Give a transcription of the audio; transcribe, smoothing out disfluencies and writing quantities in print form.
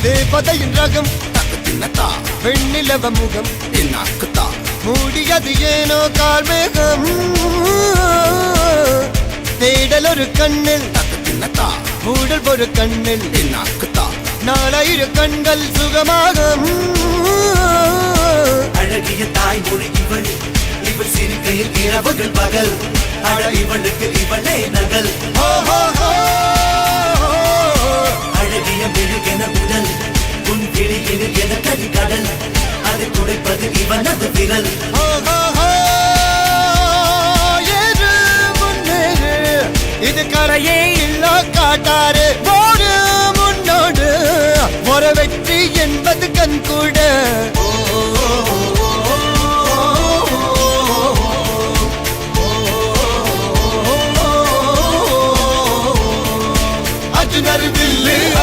தேவதையின் ரகம் தக்கத்தின்னத்தா வெண்ணிலவ முகம் என்னாக்குத்தா மூடியது ஏனோ கார்மேகம் தேடல் ஒரு கண்ணில் தக்கத்தின்னத்தா மூடல் ஒரு கண்ணில் என்னாக்குத்தா நாலாயிர கண்கள் சுகமாக அழகிய தாய்மொழி இவள் இவள் சிரிக்கையில் இரவுகள் பகல் அழ இவளுக்கு இவளே நகல் அழகிய மெழுகென உடல் உன் கிளியில் என கரி கடல் அதை துடைப்பது இவனது விரல் இது கரையே இல்ல காட்டாரு